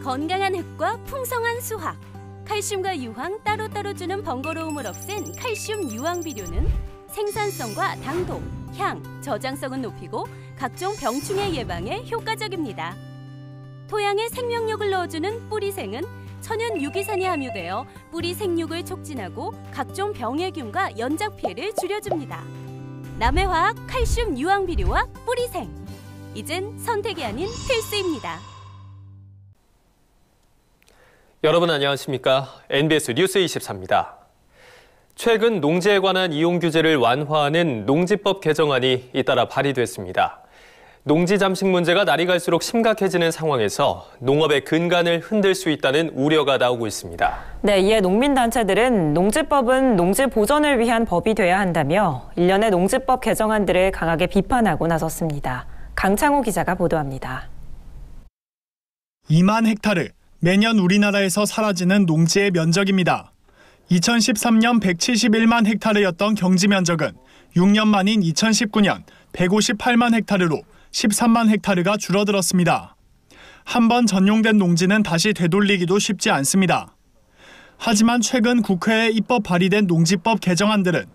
건강한 흙과 풍성한 수확, 칼슘과 유황 따로따로 주는 번거로움을 없앤 칼슘 유황 비료는 생산성과 당도, 향, 저장성은 높이고 각종 병충해 예방에 효과적입니다. 토양에 생명력을 넣어주는 뿌리생은 천연 유기산이 함유되어 뿌리 생육을 촉진하고 각종 병해균과 연작 피해를 줄여줍니다. 남해화학 칼슘 유황 비료와 뿌리생. 이젠 선택이 아닌 필수입니다. 여러분 안녕하십니까? NBS 뉴스 24입니다. 최근 농지에 관한 이용 규제를 완화하는 농지법 개정안이 잇따라 발의됐습니다. 농지 잠식 문제가 날이 갈수록 심각해지는 상황에서 농업의 근간을 흔들 수 있다는 우려가 나오고 있습니다. 네, 이에 농민단체들은 농지법은 농지 보전을 위한 법이 돼야 한다며 일련의 농지법 개정안들을 강하게 비판하고 나섰습니다. 강창호 기자가 보도합니다. 2만 헥타르, 매년 우리나라에서 사라지는 농지의 면적입니다. 2013년 171만 헥타르였던 경지 면적은 6년 만인 2019년 158만 헥타르로 13만 헥타르가 줄어들었습니다. 한번 전용된 농지는 다시 되돌리기도 쉽지 않습니다. 하지만 최근 국회에 입법 발의된 농지법 개정안들은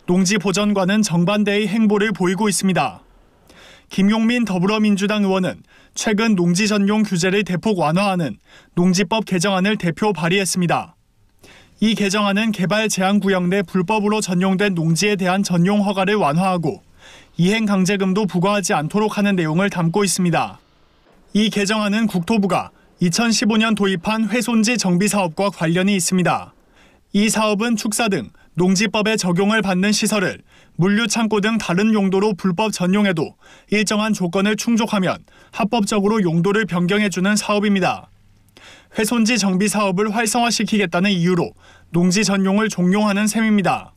농지 보전과는 정반대의 행보를 보이고 있습니다. 김용민 더불어민주당 의원은 최근 농지 전용 규제를 대폭 완화하는 농지법 개정안을 대표 발의했습니다. 이 개정안은 개발 제한 구역 내 불법으로 전용된 농지에 대한 전용 허가를 완화하고 이행 강제금도 부과하지 않도록 하는 내용을 담고 있습니다. 이 개정안은 국토부가 2015년 도입한 훼손지 정비 사업과 관련이 있습니다. 이 사업은 축사 등 농지법에 적용을 받는 시설을 물류창고 등 다른 용도로 불법 전용해도 일정한 조건을 충족하면 합법적으로 용도를 변경해주는 사업입니다. 훼손지 정비 사업을 활성화시키겠다는 이유로 농지 전용을 종용하는 셈입니다.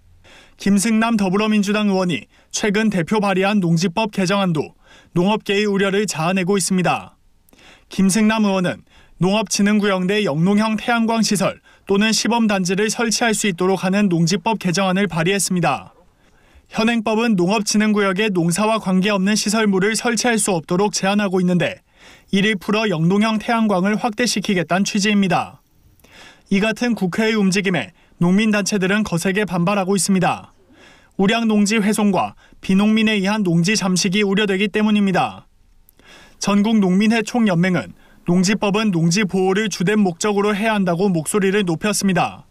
김승남 더불어민주당 의원이 최근 대표 발의한 농지법 개정안도 농업계의 우려를 자아내고 있습니다. 김승남 의원은 농업진흥구역 내 영농형 태양광 시설 또는 시범단지를 설치할 수 있도록 하는 농지법 개정안을 발의했습니다. 현행법은 농업진흥구역에 농사와 관계없는 시설물을 설치할 수 없도록 제한하고 있는데 이를 풀어 영농형 태양광을 확대시키겠다는 취지입니다. 이 같은 국회의 움직임에 농민단체들은 거세게 반발하고 있습니다. 우량 농지 훼손과 비농민에 의한 농지 잠식이 우려되기 때문입니다. 전국농민회 총연맹은 농지법은 농지 보호를 주된 목적으로 해야 한다고 목소리를 높였습니다.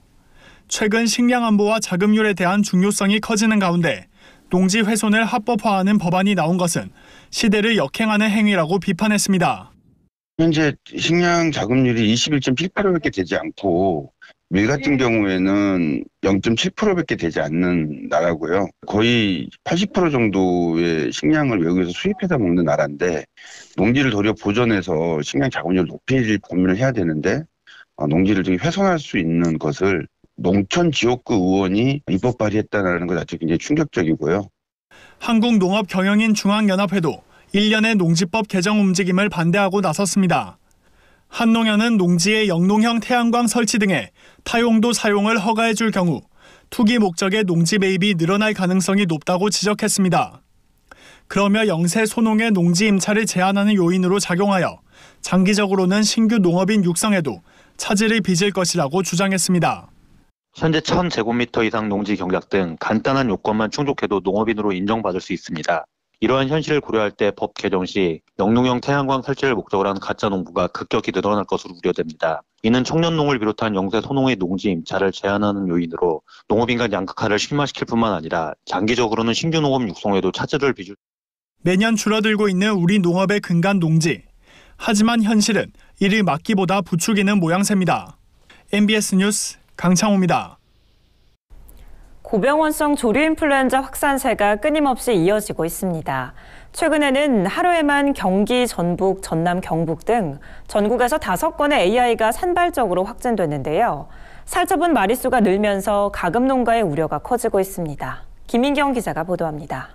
최근 식량 안보와 자급률에 대한 중요성이 커지는 가운데 농지 훼손을 합법화하는 법안이 나온 것은 시대를 역행하는 행위라고 비판했습니다. 현재 식량 자급률이 21.78%밖에 되지 않고 밀 같은 경우에는 0.7%밖에 되지 않는 나라고요. 거의 80% 정도의 식량을 외국에서 수입해서 먹는 나라인데 농지를 도리어 보존해서 식량 자급률을 높일 고민을 해야 되는데 농지를 되게 훼손할 수 있는 것을 농촌 지역구 의원이 입법 발의했다는 것 자체 굉장히 충격적이고요. 한국농업경영인 중앙연합회도 일련의 농지법 개정 움직임을 반대하고 나섰습니다. 한농연은 농지에 영농형 태양광 설치 등의 타용도 사용을 허가해 줄 경우 투기 목적의 농지 매입이 늘어날 가능성이 높다고 지적했습니다. 그러며 영세 소농의 농지 임차를 제한하는 요인으로 작용하여 장기적으로는 신규 농업인 육성에도 차질을 빚을 것이라고 주장했습니다. 현재 1000제곱미터 이상 농지 경작 등 간단한 요건만 충족해도 농업인으로 인정받을 수 있습니다. 이러한 현실을 고려할 때 법 개정 시 영농형 태양광 설치를 목적으로 하는 가짜 농부가 급격히 늘어날 것으로 우려됩니다. 이는 청년농을 비롯한 영세 소농의 농지 임차를 제한하는 요인으로 농업인 간 양극화를 심화시킬 뿐만 아니라 장기적으로는 신규 농업 육성에도 차질을 빚을. 매년 줄어들고 있는 우리 농업의 근간 농지. 하지만 현실은 이를 막기보다 부추기는 모양새입니다. MBS 뉴스 강창호입니다. 고병원성 조류인플루엔자 확산세가 끊임없이 이어지고 있습니다. 최근에는 하루에만 경기, 전북, 전남, 경북 등 전국에서 5건의 AI가 산발적으로 확진됐는데요. 살처분 마리수가 늘면서 가금 농가의 우려가 커지고 있습니다. 김민경 기자가 보도합니다.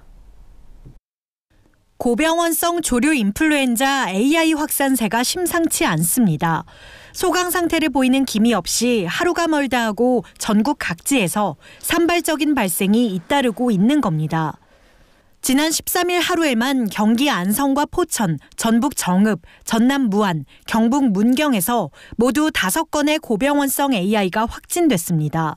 고병원성 조류인플루엔자 AI 확산세가 심상치 않습니다. 소강 상태를 보이는 기미 없이 하루가 멀다 하고 전국 각지에서 산발적인 발생이 잇따르고 있는 겁니다. 지난 13일 하루에만 경기 안성과 포천, 전북 정읍, 전남 무안, 경북 문경에서 모두 5건의 고병원성 AI가 확진됐습니다.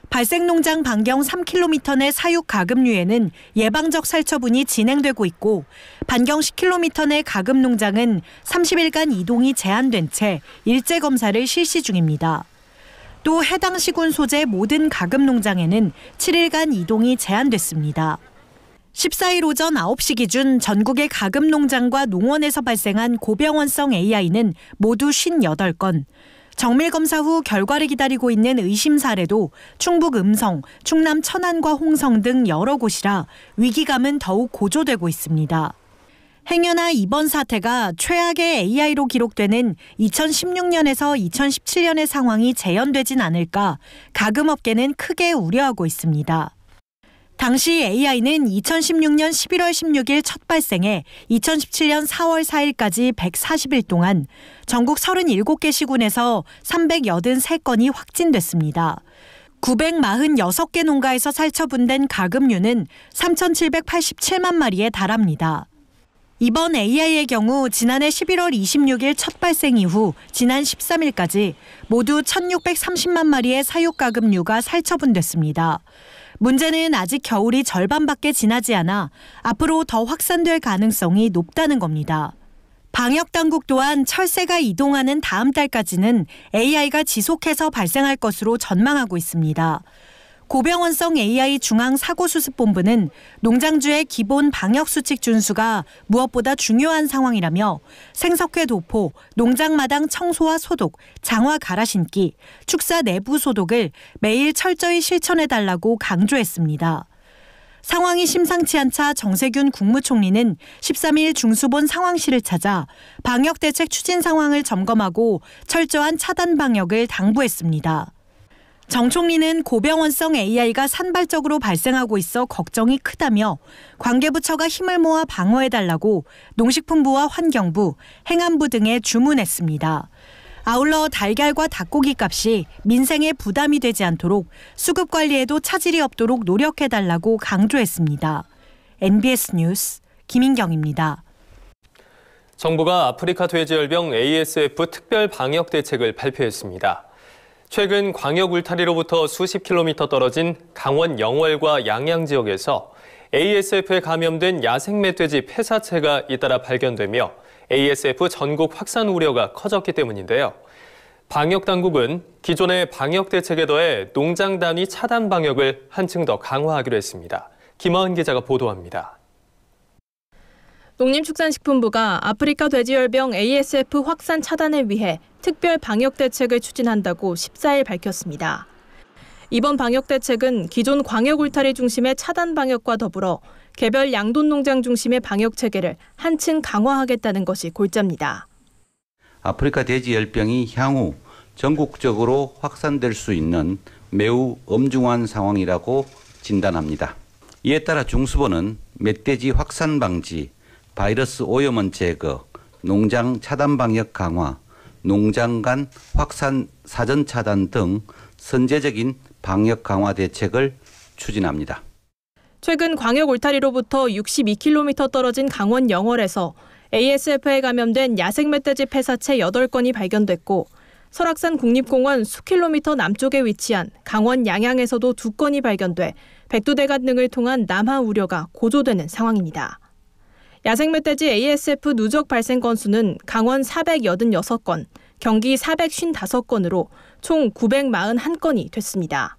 발생농장 반경 3km 내 사육 가금류에는 예방적 살처분이 진행되고 있고 반경 10km 내 가금농장은 30일간 이동이 제한된 채 일제 검사를 실시 중입니다. 또 해당 시군 소재 모든 가금농장에는 7일간 이동이 제한됐습니다. 14일 오전 9시 기준 전국의 가금농장과 농원에서 발생한 고병원성 AI는 모두 58건. 정밀검사 후 결과를 기다리고 있는 의심 사례도 충북 음성, 충남 천안과 홍성 등 여러 곳이라 위기감은 더욱 고조되고 있습니다. 행여나 이번 사태가 최악의 AI로 기록되는 2016년에서 2017년의 상황이 재현되진 않을까 가금업계는 크게 우려하고 있습니다. 당시 AI는 2016년 11월 16일 첫 발생해 2017년 4월 4일까지 140일 동안 전국 37개 시군에서 383건이 확진됐습니다. 946개 농가에서 살처분된 가금류는 3,787만 마리에 달합니다. 이번 AI의 경우 지난해 11월 26일 첫 발생 이후 지난 13일까지 모두 1,630만 마리의 사육가금류가 살처분됐습니다. 문제는 아직 겨울이 절반밖에 지나지 않아 앞으로 더 확산될 가능성이 높다는 겁니다. 방역당국 또한 철새가 이동하는 다음 달까지는 AI가 지속해서 발생할 것으로 전망하고 있습니다. 고병원성 AI 중앙사고수습본부는 농장주의 기본 방역수칙 준수가 무엇보다 중요한 상황이라며 생석회 도포, 농장마당 청소와 소독, 장화 갈아 신기, 축사 내부 소독을 매일 철저히 실천해달라고 강조했습니다. 상황이 심상치 않자 정세균 국무총리는 13일 중수본 상황실을 찾아 방역대책 추진 상황을 점검하고 철저한 차단 방역을 당부했습니다. 정 총리는 고병원성 AI가 산발적으로 발생하고 있어 걱정이 크다며 관계부처가 힘을 모아 방어해달라고 농식품부와 환경부, 행안부 등에 주문했습니다. 아울러 달걀과 닭고기 값이 민생에 부담이 되지 않도록 수급 관리에도 차질이 없도록 노력해달라고 강조했습니다. NBS 뉴스 김인경입니다. 정부가 아프리카 돼지열병 ASF 특별 방역 대책을 발표했습니다. 최근 광역 울타리로부터 수십 킬로미터 떨어진 강원 영월과 양양 지역에서 ASF에 감염된 야생 멧돼지 폐사체가 잇따라 발견되며 ASF 전국 확산 우려가 커졌기 때문인데요. 방역당국은 기존의 방역 대책에 더해 농장 단위 차단 방역을 한층 더 강화하기로 했습니다. 김하은 기자가 보도합니다. 농림축산식품부가 아프리카 돼지열병 ASF 확산 차단을 위해 특별 방역 대책을 추진한다고 14일 밝혔습니다. 이번 방역 대책은 기존 광역 울타리 중심의 차단 방역과 더불어 개별 양돈 농장 중심의 방역 체계를 한층 강화하겠다는 것이 골자입니다. 아프리카 돼지열병이 향후 전국적으로 확산될 수 있는 매우 엄중한 상황이라고 진단합니다. 이에 따라 중수본은 멧돼지 확산 방지, 바이러스 오염원 제거, 농장 차단 방역 강화, 농장 간 확산 사전 차단 등 선제적인 방역 강화 대책을 추진합니다. 최근 광역 울타리로부터 62km 떨어진 강원 영월에서 ASF에 감염된 야생 멧돼지 폐사체 8건이 발견됐고 설악산 국립공원 수킬로미터 남쪽에 위치한 강원 양양에서도 2건이 발견돼 백두대간 등을 통한 남하 우려가 고조되는 상황입니다. 야생 멧돼지 ASF 누적 발생 건수는 강원 486건, 경기 455건으로 총 941건이 됐습니다.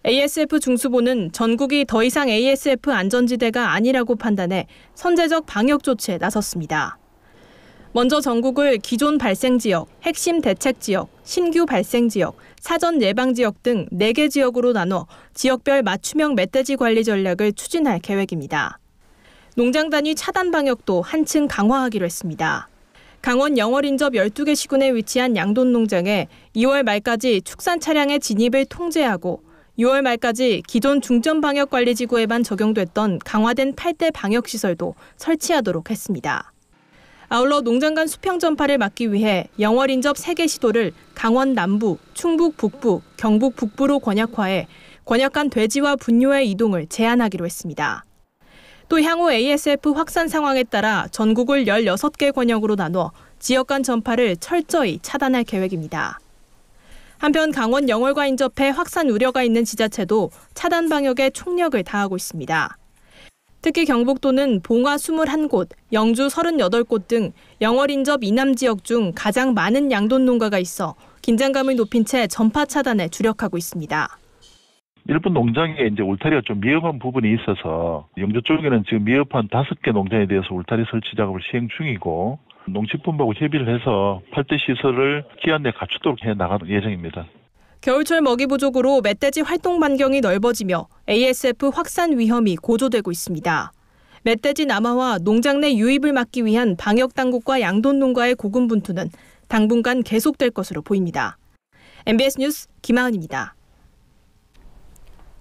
ASF 중수본은 전국이 더 이상 ASF 안전지대가 아니라고 판단해 선제적 방역 조치에 나섰습니다. 먼저 전국을 기존 발생 지역, 핵심 대책 지역, 신규 발생 지역, 사전 예방 지역 등 4개 지역으로 나눠 지역별 맞춤형 멧돼지 관리 전략을 추진할 계획입니다. 농장 단위 차단 방역도 한층 강화하기로 했습니다. 강원 영월 인접 12개 시군에 위치한 양돈 농장에 2월 말까지 축산 차량의 진입을 통제하고 6월 말까지 기존 중점방역관리지구에만 적용됐던 강화된 8대 방역시설도 설치하도록 했습니다. 아울러 농장 간 수평 전파를 막기 위해 영월 인접 3개 시도를 강원 남부, 충북 북부, 경북 북부로 권역화해 권역 간 돼지와 분뇨의 이동을 제한하기로 했습니다. 또 향후 ASF 확산 상황에 따라 전국을 16개 권역으로 나눠 지역 간 전파를 철저히 차단할 계획입니다. 한편 강원 영월과 인접해 확산 우려가 있는 지자체도 차단 방역에 총력을 다하고 있습니다. 특히 경북도는 봉화 21곳, 영주 38곳 등 영월 인접 이남 지역 중 가장 많은 양돈 농가가 있어 긴장감을 높인 채 전파 차단에 주력하고 있습니다. 일부 농장에 이제 울타리가 좀 미흡한 부분이 있어서 영주 쪽에는 지금 미흡한 5개 농장에 대해서 울타리 설치 작업을 시행 중이고 농식품부하고 협의를 해서 팔대 시설을 기한 내에 갖추도록 해 나가는 예정입니다. 겨울철 먹이 부족으로 멧돼지 활동 반경이 넓어지며 ASF 확산 위험이 고조되고 있습니다. 멧돼지 남하와 농장 내 유입을 막기 위한 방역 당국과 양돈 농가의 고군분투는 당분간 계속될 것으로 보입니다. MBS 뉴스 김하은입니다.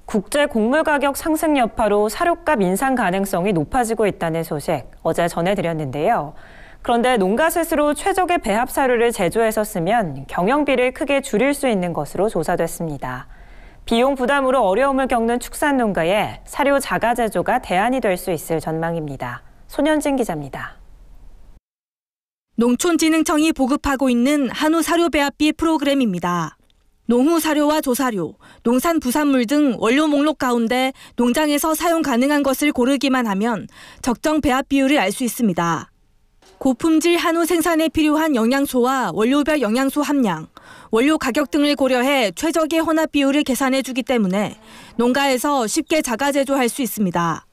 국제 곡물 가격 상승 여파로 사료값 인상 가능성이 높아지고 있다는 소식 어제 전해드렸는데요. 그런데 농가 스스로 최적의 배합 사료를 제조해서 쓰면 경영비를 크게 줄일 수 있는 것으로 조사됐습니다. 비용 부담으로 어려움을 겪는 축산농가에 사료 자가 제조가 대안이 될 수 있을 전망입니다. 손현진 기자입니다. 농촌진흥청이 보급하고 있는 한우 사료 배합비 프로그램입니다. 농후 사료와 조사료, 농산 부산물 등 원료 목록 가운데 농장에서 사용 가능한 것을 고르기만 하면 적정 배합 비율을 알 수 있습니다. 고품질 한우 생산에 필요한 영양소와 원료별 영양소 함량, 원료 가격 등을 고려해 최적의 혼합 비율을 계산해 주기 때문에 농가에서 쉽게 자가 제조할 수 있습니다.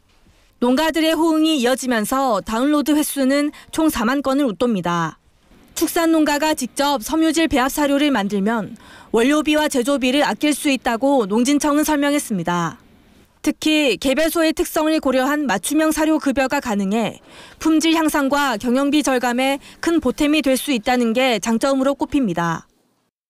농가들의 호응이 이어지면서 다운로드 횟수는 총 4만 건을 웃돕니다. 축산농가가 직접 섬유질 배합 사료를 만들면 원료비와 제조비를 아낄 수 있다고 농진청은 설명했습니다. 특히 개별소의 특성을 고려한 맞춤형 사료 급여가 가능해 품질 향상과 경영비 절감에 큰 보탬이 될 수 있다는 게 장점으로 꼽힙니다.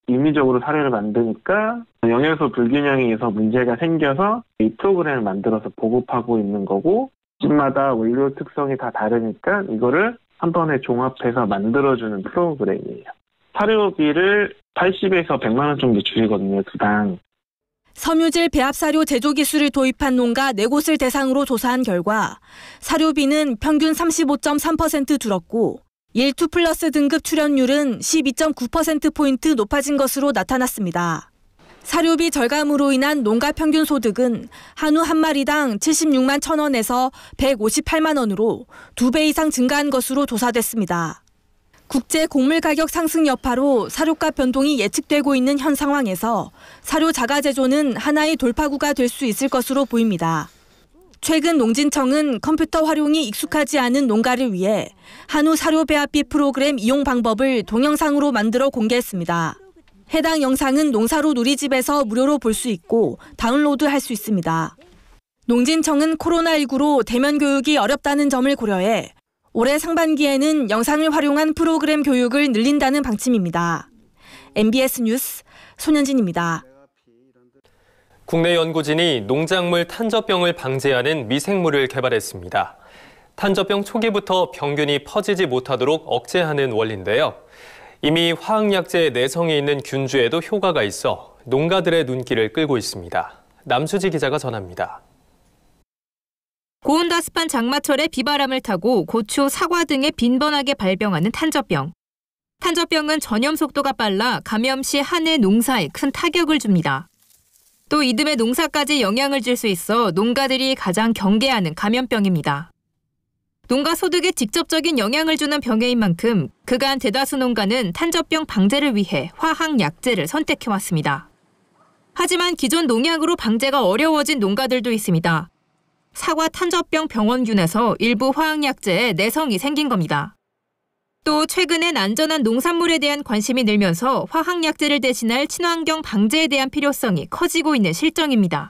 임의적으로 사료를 만드니까 영양소 불균형에서 문제가 생겨서 이 프로그램을 만들어서 보급하고 있는 거고, 집마다 원료 특성이 다 다르니까 이거를 한 번에 종합해서 만들어주는 프로그램이에요. 사료비를 80에서 100만 원 정도 줄이거든요, 두당. 섬유질 배합 사료 제조 기술을 도입한 농가 4곳을 대상으로 조사한 결과 사료비는 평균 35.3% 줄었고 1-2+ 등급 출연율은 12.9%포인트 높아진 것으로 나타났습니다. 사료비 절감으로 인한 농가 평균 소득은 한우 한 마리당 76만 1,000원에서 158만 원으로 2배 이상 증가한 것으로 조사됐습니다. 국제 곡물 가격 상승 여파로 사료값 변동이 예측되고 있는 현 상황에서 사료 자가 제조는 하나의 돌파구가 될 수 있을 것으로 보입니다. 최근 농진청은 컴퓨터 활용이 익숙하지 않은 농가를 위해 한우 사료 배합비 프로그램 이용 방법을 동영상으로 만들어 공개했습니다. 해당 영상은 농사로 누리집에서 무료로 볼 수 있고 다운로드할 수 있습니다. 농진청은 코로나19로 대면 교육이 어렵다는 점을 고려해 올해 상반기에는 영상을 활용한 프로그램 교육을 늘린다는 방침입니다. MBS 뉴스 손현진입니다. 국내 연구진이 농작물 탄저병을 방지하는 미생물을 개발했습니다. 탄저병 초기부터 병균이 퍼지지 못하도록 억제하는 원리인데요. 이미 화학약제의 내성이 있는 균주에도 효과가 있어 농가들의 눈길을 끌고 있습니다. 남수지 기자가 전합니다. 고온다습한 장마철에 비바람을 타고 고추, 사과 등에 빈번하게 발병하는 탄저병. 탄저병은 전염 속도가 빨라 감염 시 한 해 농사에 큰 타격을 줍니다. 또 이듬해 농사까지 영향을 줄 수 있어 농가들이 가장 경계하는 감염병입니다. 농가 소득에 직접적인 영향을 주는 병해인 만큼 그간 대다수 농가는 탄저병 방제를 위해 화학약제를 선택해왔습니다. 하지만 기존 농약으로 방제가 어려워진 농가들도 있습니다. 사과 탄저병 병원균에서 일부 화학약제에 내성이 생긴 겁니다. 또 최근엔 안전한 농산물에 대한 관심이 늘면서 화학약제를 대신할 친환경 방제에 대한 필요성이 커지고 있는 실정입니다.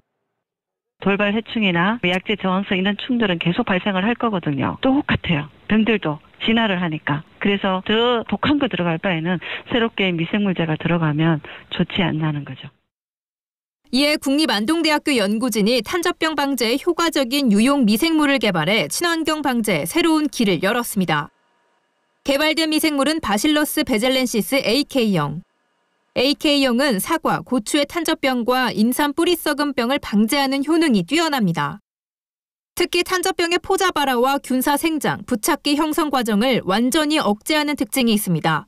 돌발 해충이나 약제 저항성 이런 충돌은 계속 발생을 할 거거든요. 똑같아요. 병들도 진화를 하니까. 그래서 더 독한 거 들어갈 바에는 새롭게 미생물제가 들어가면 좋지 않나는 거죠. 이에 국립안동대학교 연구진이 탄저병 방제에 효과적인 유용 미생물을 개발해 친환경 방제에 새로운 길을 열었습니다. 개발된 미생물은 바실러스 베젤렌시스 AK형. AK형은 사과, 고추의 탄저병과 인삼 뿌리 썩은병을 방제하는 효능이 뛰어납니다. 특히 탄저병의 포자발화와 균사 생장, 부착기 형성 과정을 완전히 억제하는 특징이 있습니다.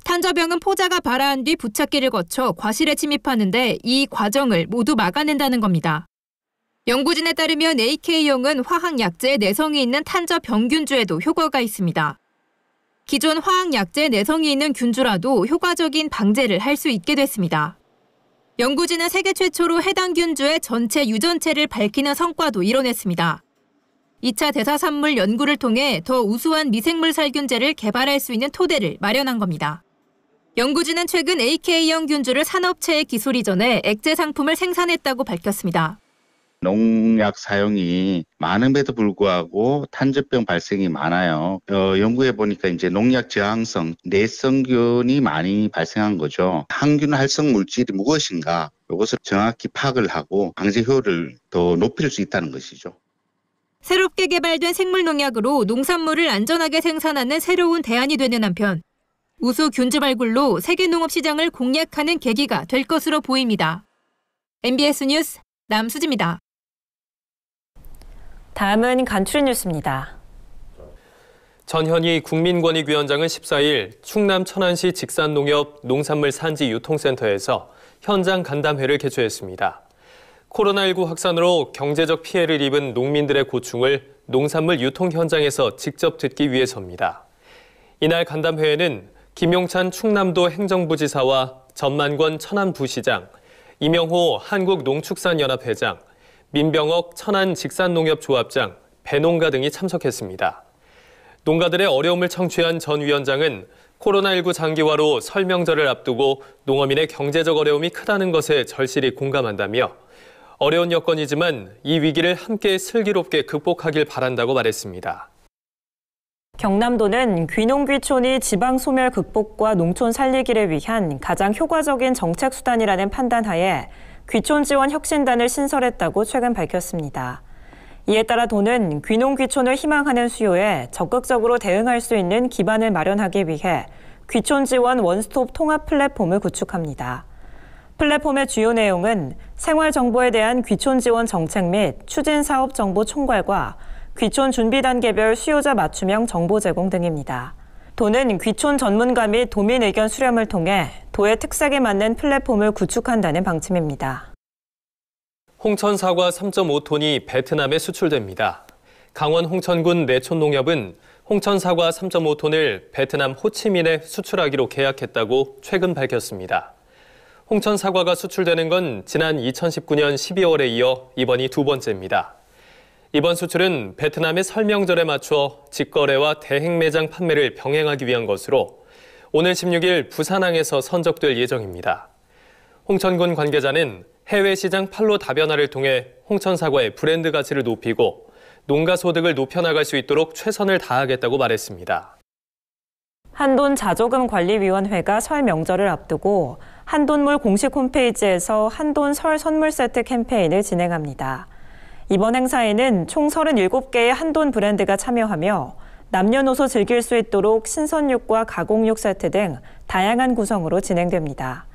탄저병은 포자가 발화한 뒤 부착기를 거쳐 과실에 침입하는데 이 과정을 모두 막아낸다는 겁니다. 연구진에 따르면 AK용은 화학약제에 내성이 있는 탄저병균주에도 효과가 있습니다. 기존 화학약제에 내성이 있는 균주라도 효과적인 방제를 할 수 있게 됐습니다. 연구진은 세계 최초로 해당 균주의 전체 유전체를 밝히는 성과도 이뤄냈습니다. 2차 대사산물 연구를 통해 더 우수한 미생물 살균제를 개발할 수 있는 토대를 마련한 겁니다. 연구진은 최근 AK형 균주를 산업체에 기술 이전해 액체 상품을 생산했다고 밝혔습니다. 농약 사용이 많음에도 불구하고 탄저병 발생이 많아요. 연구해 보니까 이제 농약 저항성, 내성균이 많이 발생한 거죠. 항균 활성 물질이 무엇인가 이것을 정확히 파악을 하고 방제 효율을 더 높일 수 있다는 것이죠. 새롭게 개발된 생물 농약으로 농산물을 안전하게 생산하는 새로운 대안이 되는 한편 우수 균주 발굴로 세계 농업 시장을 공략하는 계기가 될 것으로 보입니다. MBS 뉴스 남수지입니다. 다음은 간추린 뉴스입니다. 전현희 국민권익위원장은 14일 충남 천안시 직산농협 농산물 산지 유통센터에서 현장 간담회를 개최했습니다. 코로나19 확산으로 경제적 피해를 입은 농민들의 고충을 농산물 유통 현장에서 직접 듣기 위해서입니다. 이날 간담회에는 김용찬 충남도 행정부지사와 전만권 천안부시장, 이명호 한국농축산연합회장, 민병옥 천안직산농협조합장, 배농가 등이 참석했습니다. 농가들의 어려움을 청취한 전 위원장은 코로나19 장기화로 설 명절을 앞두고 농어민의 경제적 어려움이 크다는 것에 절실히 공감한다며 어려운 여건이지만 이 위기를 함께 슬기롭게 극복하길 바란다고 말했습니다. 경남도는 귀농귀촌이 지방 소멸 극복과 농촌 살리기를 위한 가장 효과적인 정책 수단이라는 판단하에 귀촌 지원 혁신단을 신설했다고 최근 밝혔습니다. 이에 따라 도는 귀농귀촌을 희망하는 수요에 적극적으로 대응할 수 있는 기반을 마련하기 위해 귀촌 지원 원스톱 통합 플랫폼을 구축합니다. 플랫폼의 주요 내용은 생활 정보에 대한 귀촌 지원 정책 및 추진 사업 정보 총괄과 귀촌 준비 단계별 수요자 맞춤형 정보 제공 등입니다. 도는 귀촌 전문가 및 도민 의견 수렴을 통해 도의 특색에 맞는 플랫폼을 구축한다는 방침입니다. 홍천 사과 3.5톤이 베트남에 수출됩니다. 강원 홍천군 내촌농협은 홍천 사과 3.5톤을 베트남 호치민에 수출하기로 계약했다고 최근 밝혔습니다. 홍천 사과가 수출되는 건 지난 2019년 12월에 이어 이번이 두 번째입니다. 이번 수출은 베트남의 설 명절에 맞춰 직거래와 대행 매장 판매를 병행하기 위한 것으로 오늘 16일 부산항에서 선적될 예정입니다. 홍천군 관계자는 해외 시장 판로 다변화를 통해 홍천 사과의 브랜드 가치를 높이고 농가 소득을 높여나갈 수 있도록 최선을 다하겠다고 말했습니다. 한돈자조금관리위원회가 설 명절을 앞두고 한돈몰 공식 홈페이지에서 한돈 설 선물 세트 캠페인을 진행합니다. 이번 행사에는 총 37개의 한돈 브랜드가 참여하며 남녀노소 즐길 수 있도록 신선육과 가공육 세트 등 다양한 구성으로 진행됩니다.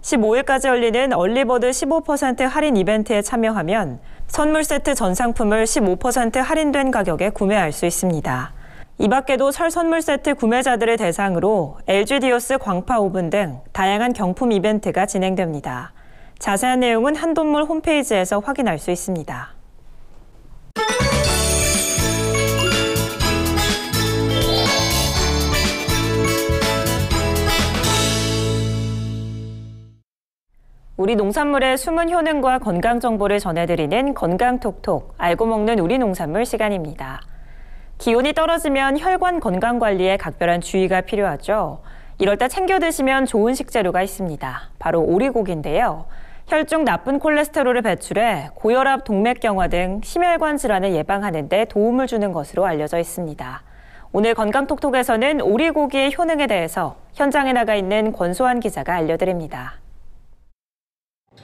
15일까지 열리는 얼리버드 15% 할인 이벤트에 참여하면 선물 세트 전 상품을 15% 할인된 가격에 구매할 수 있습니다. 이 밖에도 설 선물 세트 구매자들을 대상으로 LG 디오스 광파 오븐 등 다양한 경품 이벤트가 진행됩니다. 자세한 내용은 한돈몰 홈페이지에서 확인할 수 있습니다. 우리 농산물의 숨은 효능과 건강 정보를 전해드리는 건강톡톡, 알고 먹는 우리 농산물 시간입니다. 기온이 떨어지면 혈관 건강 관리에 각별한 주의가 필요하죠. 이럴 때 챙겨 드시면 좋은 식재료가 있습니다. 바로 오리고기인데요. 혈중 나쁜 콜레스테롤을 배출해 고혈압, 동맥경화 등 심혈관 질환을 예방하는 데 도움을 주는 것으로 알려져 있습니다. 오늘 건강톡톡에서는 오리고기의 효능에 대해서 현장에 나가 있는 권소환 기자가 알려드립니다.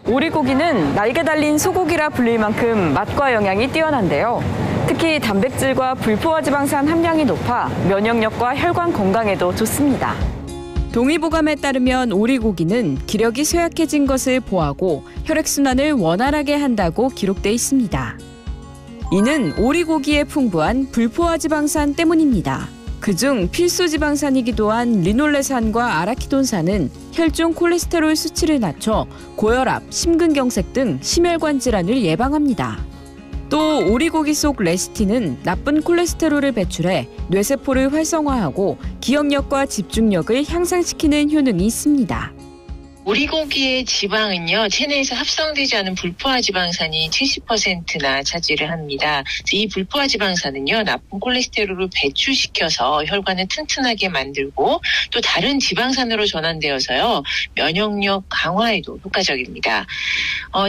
오리고기는 날개 달린 소고기라 불릴 만큼 맛과 영양이 뛰어난데요. 특히 단백질과 불포화 지방산 함량이 높아 면역력과 혈관 건강에도 좋습니다. 동의보감에 따르면 오리고기는 기력이 쇠약해진 것을 보하고 혈액순환을 원활하게 한다고 기록돼 있습니다. 이는 오리고기의 풍부한 불포화 지방산 때문입니다. 그중 필수 지방산이기도 한 리놀레산과 아라키돈산은 혈중 콜레스테롤 수치를 낮춰 고혈압, 심근경색 등 심혈관 질환을 예방합니다. 또 오리고기 속 레시틴은 나쁜 콜레스테롤을 배출해 뇌세포를 활성화하고 기억력과 집중력을 향상시키는 효능이 있습니다. 오리고기의 지방은요, 체내에서 합성되지 않은 불포화 지방산이 70%나 차지를 합니다. 이 불포화 지방산은요, 나쁜 콜레스테롤을 배출시켜서 혈관을 튼튼하게 만들고 또 다른 지방산으로 전환되어서요, 면역력 강화에도 효과적입니다.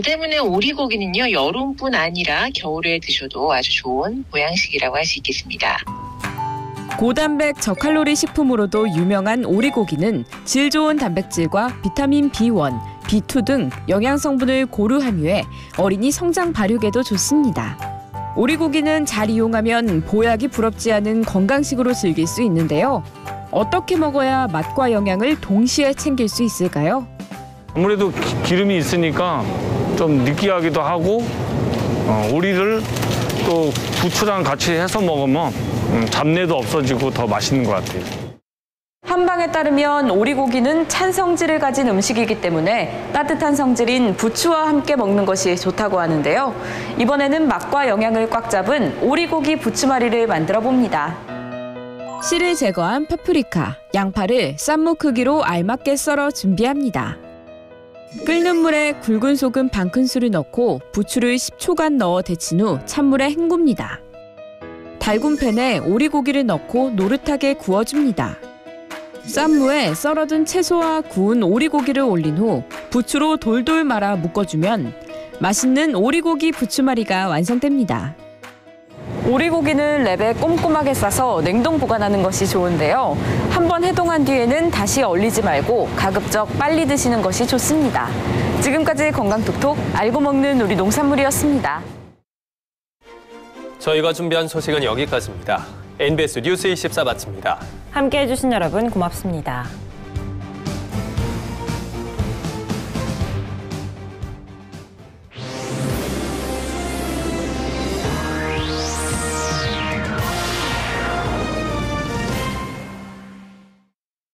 때문에 오리고기는요, 여름뿐 아니라 겨울에 드셔도 아주 좋은 보양식이라고 할 수 있겠습니다. 고단백 저칼로리 식품으로도 유명한 오리고기는 질 좋은 단백질과 비타민 B1, B2 등 영양 성분을 고루 함유해 어린이 성장 발육에도 좋습니다. 오리고기는 잘 이용하면 보약이 부럽지 않은 건강식으로 즐길 수 있는데요. 어떻게 먹어야 맛과 영양을 동시에 챙길 수 있을까요? 아무래도 기름이 있으니까 좀 느끼하기도 하고 오리를 또 부추랑 같이 해서 먹으면 잡내도 없어지고 더 맛있는 것 같아요. 한방에 따르면 오리고기는 찬 성질을 가진 음식이기 때문에 따뜻한 성질인 부추와 함께 먹는 것이 좋다고 하는데요. 이번에는 맛과 영양을 꽉 잡은 오리고기 부추말이를 만들어 봅니다. 씨를 제거한 파프리카, 양파를 쌈무 크기로 알맞게 썰어 준비합니다. 끓는 물에 굵은 소금 반큰술을 넣고 부추를 10초간 넣어 데친 후 찬물에 헹굽니다. 달군 팬에 오리고기를 넣고 노릇하게 구워줍니다. 쌈무에 썰어둔 채소와 구운 오리고기를 올린 후 부추로 돌돌 말아 묶어주면 맛있는 오리고기 부추말이가 완성됩니다. 오리고기는 랩에 꼼꼼하게 싸서 냉동 보관하는 것이 좋은데요. 한번 해동한 뒤에는 다시 얼리지 말고 가급적 빨리 드시는 것이 좋습니다. 지금까지 건강톡톡 알고 먹는 우리 농산물이었습니다. 저희가 준비한 소식은 여기까지입니다. NBS 뉴스 24 마칩니다. 함께해 주신 여러분 고맙습니다.